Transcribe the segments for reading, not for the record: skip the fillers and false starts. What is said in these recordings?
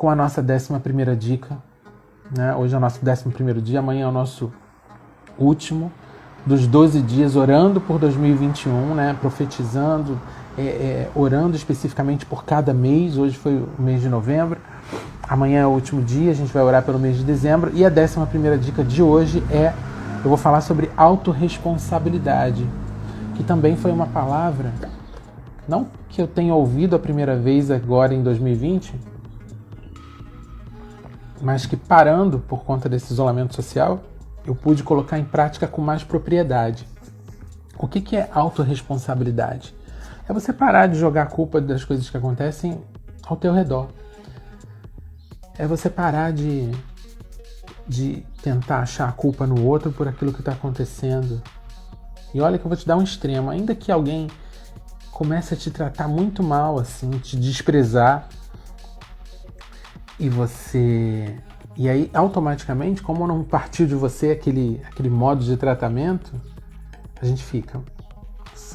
com a nossa 11ª dica, né? Hoje é o nosso 11º dia, amanhã é o nosso último dos 12 dias, orando por 2021, né? Profetizando, orando especificamente por cada mês. Hoje foi o mês de novembro, amanhã é o último dia, a gente vai orar pelo mês de dezembro. E a 11ª dica de hoje eu vou falar sobre autorresponsabilidade, que também foi uma palavra, não que eu tenha ouvido a primeira vez agora em 2020, mas que, parando por conta desse isolamento social, eu pude colocar em prática com mais propriedade. O que é autorresponsabilidade? É você parar de jogar a culpa das coisas que acontecem ao teu redor. É você parar de tentar achar a culpa no outro por aquilo que está acontecendo. E olha que eu vou te dar um extremo. Ainda que alguém comece a te tratar muito mal, assim, te desprezar, e aí automaticamente, como não partiu de você aquele modo de tratamento, a gente fica,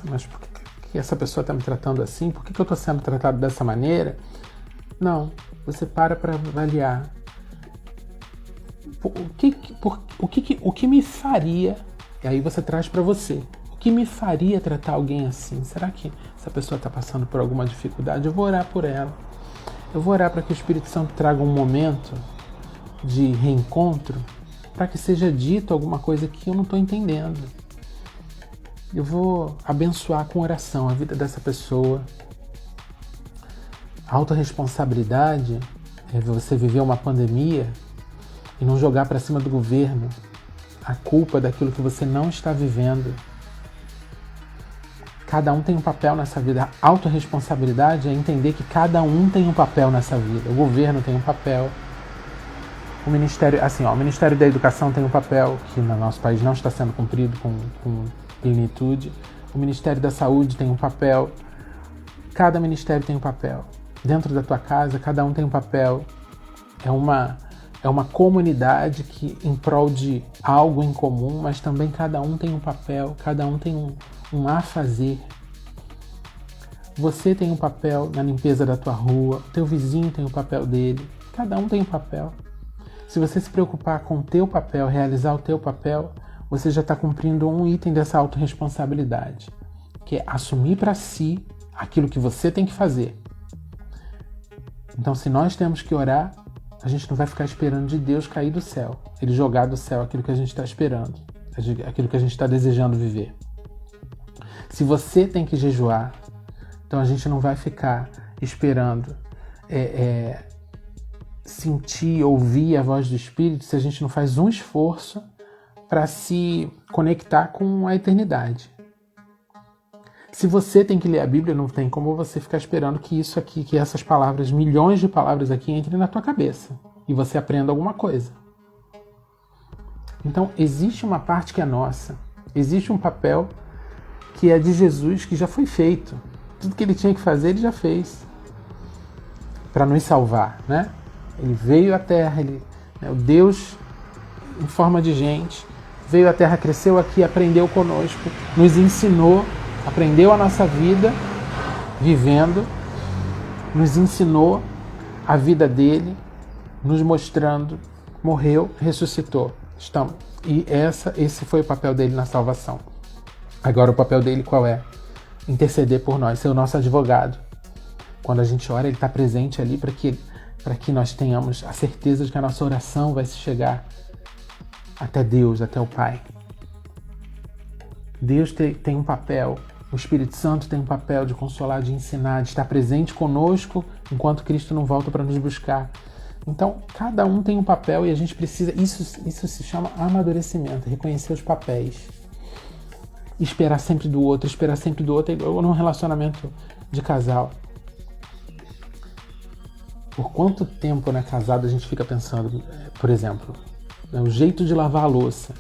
mas por que essa pessoa está me tratando assim? Por que eu estou sendo tratado dessa maneira? Não, você para avaliar o que me faria, e aí você traz para você, o que me faria tratar alguém assim? Será que essa pessoa está passando por alguma dificuldade? Eu vou orar por ela. Eu vou orar para que o Espírito Santo traga um momento de reencontro, para que seja dito alguma coisa que eu não estou entendendo. Eu vou abençoar com oração a vida dessa pessoa. A autorresponsabilidade é você viver uma pandemia e não jogar para cima do governo a culpa daquilo que você não está vivendo. Cada um tem um papel nessa vida. A autorresponsabilidade é entender que cada um tem um papel nessa vida. O governo tem um papel. O Ministério da Educação tem um papel que no nosso país não está sendo cumprido com plenitude. O Ministério da Saúde tem um papel. Cada ministério tem um papel. Dentro da tua casa, cada um tem um papel. É uma comunidade que em prol de algo em comum, mas também cada um tem um papel, cada um tem um a fazer. Você tem um papel na limpeza da tua rua, o teu vizinho tem o papel dele, cada um tem um papel. Se você se preocupar com o teu papel, realizar o teu papel, você já está cumprindo um item dessa autorresponsabilidade, que é assumir para si aquilo que você tem que fazer. Então, se nós temos que orar, a gente não vai ficar esperando de Deus cair do céu, Ele jogar do céu aquilo que a gente está esperando, aquilo que a gente está desejando viver. Se você tem que jejuar, então a gente não vai ficar esperando sentir, ouvir a voz do Espírito se a gente não faz um esforço para se conectar com a eternidade. Se você tem que ler a Bíblia, não tem como você ficar esperando que isso aqui, que essas palavras, milhões de palavras aqui, entrem na tua cabeça e você aprenda alguma coisa. Então, existe uma parte que é nossa, existe um papel que é de Jesus, que já foi feito. Tudo que ele tinha que fazer, ele já fez para nos salvar, né? Ele veio à Terra, o Deus em forma de gente, veio à Terra, cresceu aqui, aprendeu conosco, nos ensinou, aprendeu a nossa vida vivendo, nos ensinou a vida dele, nos mostrando, morreu, ressuscitou. E esse foi o papel dele na salvação. Agora o papel dele qual é? Interceder por nós, ser o nosso advogado. Quando a gente ora, ele está presente ali para que nós tenhamos a certeza de que a nossa oração vai se chegar até Deus, até o Pai. Deus tem um papel, o Espírito Santo tem um papel de consolar, de ensinar, de estar presente conosco enquanto Cristo não volta para nos buscar. Então, cada um tem um papel e a gente precisa... Isso se chama amadurecimento, reconhecer os papéis. Esperar sempre do outro é igual num relacionamento de casal. Por quanto tempo, né, casado, a gente fica pensando, por exemplo, o jeito de lavar a louça.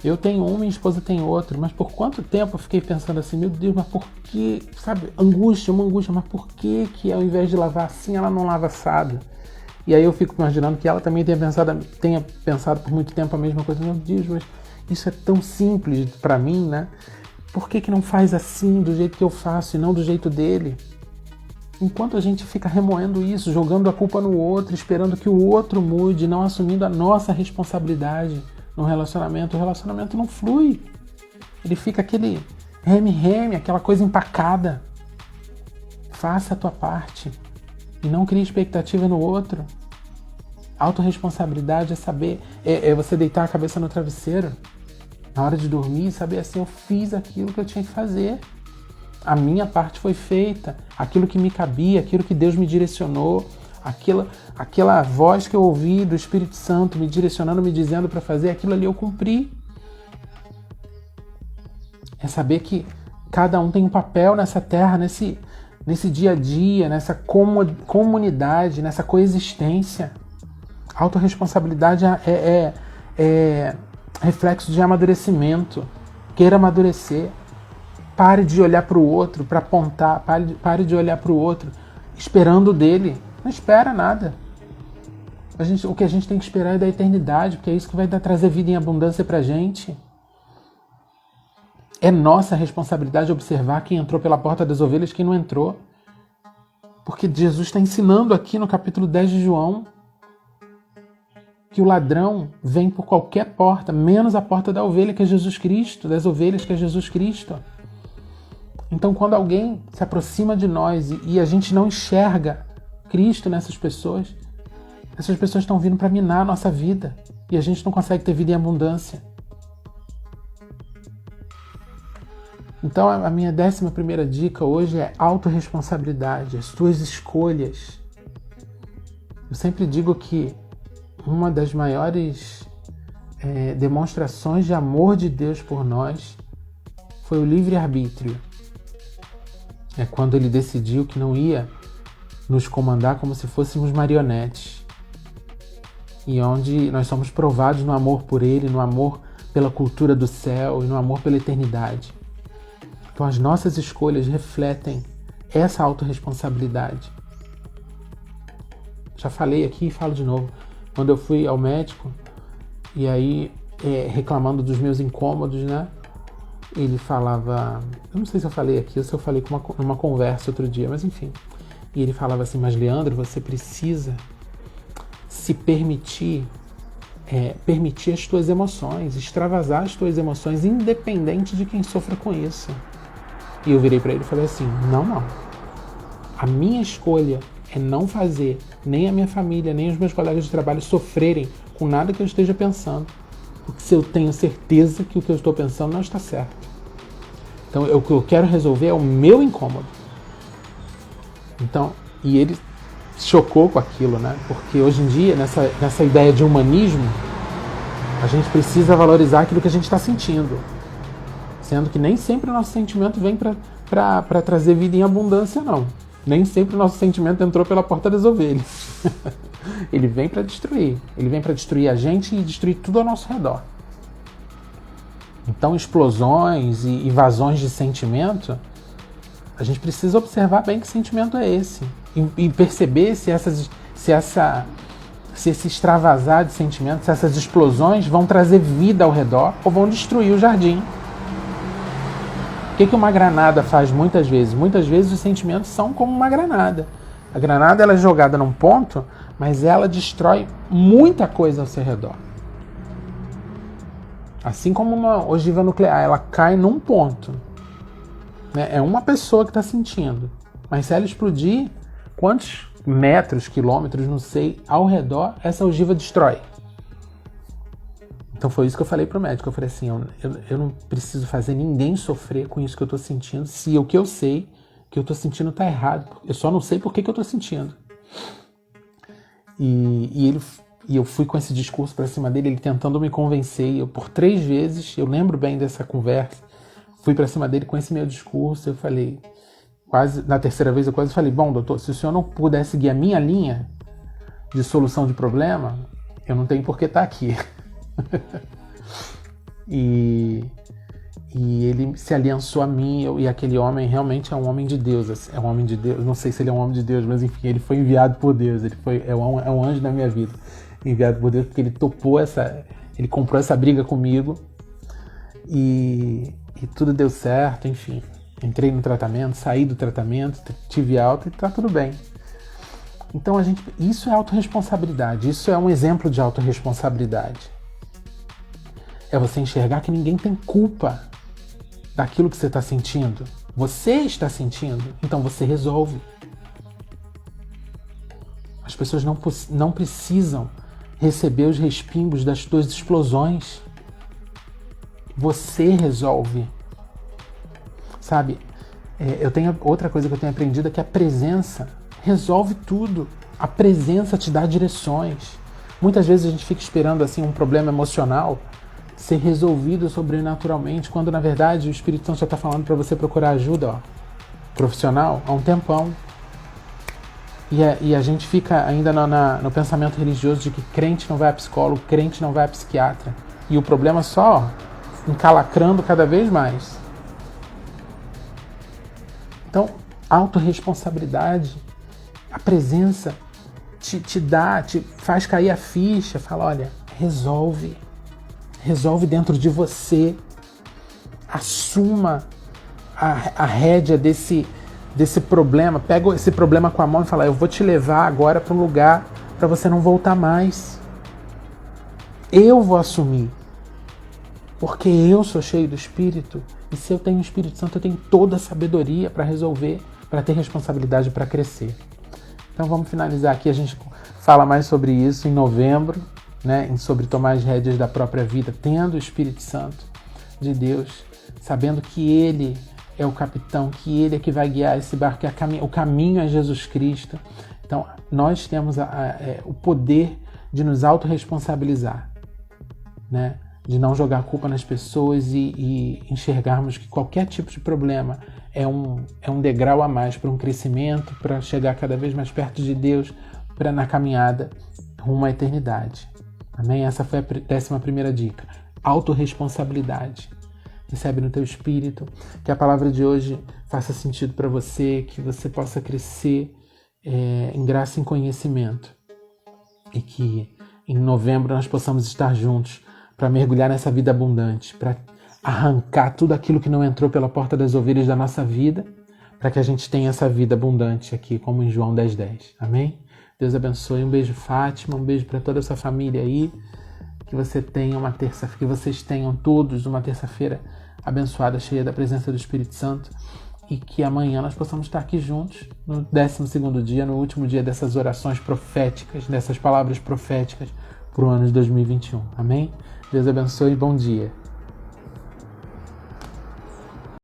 Eu tenho um, minha esposa tem outro, mas por quanto tempo eu fiquei pensando assim, meu Deus, mas por que, sabe, uma angústia, mas por que ao invés de lavar assim, ela não lava assado? E aí eu fico imaginando que ela também tenha pensado por muito tempo a mesma coisa. Meu Deus, mas isso é tão simples para mim, né? Por que não faz assim, do jeito que eu faço e não do jeito dele? Enquanto a gente fica remoendo isso, jogando a culpa no outro, esperando que o outro mude, não assumindo a nossa responsabilidade no relacionamento, o relacionamento não flui. Ele fica aquele reme-reme, aquela coisa empacada. Faça a tua parte e não crie expectativa no outro. Autorresponsabilidade é saber, é você deitar a cabeça no travesseiro na hora de dormir e saber assim, eu fiz aquilo que eu tinha que fazer. A minha parte foi feita, aquilo que me cabia, aquilo que Deus me direcionou, aquela voz que eu ouvi do Espírito Santo me direcionando, me dizendo para fazer, aquilo ali eu cumpri. É saber que cada um tem um papel nessa terra, nesse dia a dia, nessa comunidade, nessa coexistência. Autorresponsabilidade é reflexo de amadurecimento. Queira amadurecer. Pare de olhar para o outro, para apontar. Pare de olhar para o outro esperando dele. Não espera nada. O que a gente tem que esperar é da eternidade, porque é isso que vai trazer vida em abundância para a gente. É nossa responsabilidade observar quem entrou pela porta das ovelhas e quem não entrou. Porque Jesus está ensinando aqui no capítulo 10 de João que o ladrão vem por qualquer porta, menos a porta da ovelha, que é Jesus Cristo, das ovelhas, que é Jesus Cristo. Então, quando alguém se aproxima de nós e a gente não enxerga Cristo nessas pessoas, essas pessoas estão vindo para minar a nossa vida e a gente não consegue ter vida em abundância. Então, a minha 11ª dica hoje é autorresponsabilidade, as tuas escolhas. Eu sempre digo que uma das maiores demonstrações de amor de Deus por nós foi o livre-arbítrio. É quando ele decidiu que não ia nos comandar como se fôssemos marionetes. E onde nós somos provados no amor por ele, no amor pela cultura do céu e no amor pela eternidade. Então as nossas escolhas refletem essa autorresponsabilidade. Já falei aqui e falo de novo. Quando eu fui ao médico, e aí reclamando dos meus incômodos, né? Ele falava, eu não sei se eu falei aqui ou se eu falei numa conversa outro dia, mas enfim. E ele falava assim, mas Leandro, você precisa se permitir as tuas emoções, extravasar as tuas emoções, independente de quem sofra com isso. E eu virei para ele e falei assim, não. A minha escolha é não fazer nem a minha família, nem os meus colegas de trabalho sofrerem com nada que eu esteja pensando. Porque se eu tenho certeza que o que eu estou pensando não está certo. Então, o que eu quero resolver é o meu incômodo. Então, e ele chocou com aquilo, né? Porque hoje em dia, nessa ideia de humanismo, a gente precisa valorizar aquilo que a gente está sentindo. Sendo que nem sempre o nosso sentimento vem para trazer vida em abundância, não. Nem sempre o nosso sentimento entrou pela porta das ovelhas. Ele vem para destruir. Ele vem para destruir a gente e destruir tudo ao nosso redor. Então, explosões e invasões de sentimento, a gente precisa observar bem que sentimento é esse. E perceber se esse extravasar de sentimentos, se essas explosões vão trazer vida ao redor ou vão destruir o jardim. O que uma granada faz muitas vezes? Muitas vezes os sentimentos são como uma granada. A granada ela é jogada num ponto, mas ela destrói muita coisa ao seu redor. Assim como uma ogiva nuclear, ela cai num ponto. Né? É uma pessoa que está sentindo. Mas se ela explodir, quantos metros, quilômetros, não sei, ao redor, essa ogiva destrói. Então foi isso que eu falei pro médico. Eu falei assim, eu não preciso fazer ninguém sofrer com isso que eu tô sentindo, se o que eu sei que eu tô sentindo tá errado. Eu só não sei por que eu tô sentindo. E eu fui com esse discurso pra cima dele, ele tentando me convencer. Eu, por 3 vezes, eu lembro bem dessa conversa, fui pra cima dele com esse meu discurso. Eu falei, na terceira vez eu quase falei, bom, doutor, se o senhor não puder seguir a minha linha de solução de problema, eu não tenho por que estar aqui. E ele se aliançou a mim, e aquele homem realmente é um homem de Deus, assim, é um homem de Deus, não sei se ele é um homem de Deus, mas enfim, ele foi enviado por Deus, é um anjo da minha vida, enviado por Deus, porque ele ele comprou essa briga comigo, e tudo deu certo, enfim, Entrei no tratamento, saí do tratamento, tive alta e tá tudo bem. Então isso é autorresponsabilidade, isso é um exemplo de autorresponsabilidade. É você enxergar que ninguém tem culpa daquilo que você está sentindo. Você está sentindo, então você resolve. As pessoas não precisam receber os respingos das suas explosões. Você resolve. Sabe, eu tenho outra coisa que eu tenho aprendido é que a presença resolve tudo. A presença te dá direções. Muitas vezes a gente fica esperando assim um problema emocional ser resolvido sobrenaturalmente, quando na verdade o Espírito Santo já está falando para você procurar ajuda profissional há um tempão. E a gente fica ainda no pensamento religioso de que crente não vai a psicólogo, crente não vai a psiquiatra. E o problema só encalacrando cada vez mais. Então, autorresponsabilidade, a presença te faz cair a ficha, fala, olha, resolve dentro de você, assuma a rédea desse problema, pega esse problema com a mão e fala, eu vou te levar agora para um lugar para você não voltar mais. Eu vou assumir, porque eu sou cheio do Espírito, e se eu tenho o Espírito Santo, eu tenho toda a sabedoria para resolver, para ter responsabilidade, para crescer. Então vamos finalizar aqui, a gente fala mais sobre isso em novembro, né, sobre tomar as rédeas da própria vida, tendo o Espírito Santo de Deus, sabendo que Ele é o capitão, que Ele é que vai guiar esse barco, que o caminho é Jesus Cristo. Então nós temos o poder de nos autorresponsabilizar, né? De não jogar a culpa nas pessoas e enxergarmos que qualquer tipo de problema é um degrau a mais para um crescimento, para chegar cada vez mais perto de Deus, na caminhada rumo à eternidade. Amém? Essa foi a 11ª dica. Autorresponsabilidade. Recebe no teu espírito, que a palavra de hoje faça sentido para você, que você possa crescer em graça e em conhecimento. E que em novembro nós possamos estar juntos para mergulhar nessa vida abundante, para arrancar tudo aquilo que não entrou pela porta das ovelhas da nossa vida, para que a gente tenha essa vida abundante aqui, como em João 10:10. Amém? Deus abençoe. Um beijo, Fátima, um beijo para toda a sua família aí. Que você tenha que vocês tenham todos uma terça-feira abençoada, cheia da presença do Espírito Santo, e que amanhã nós possamos estar aqui juntos no 12º dia, no último dia dessas orações proféticas, dessas palavras proféticas para o ano de 2021. Amém? Deus abençoe e bom dia.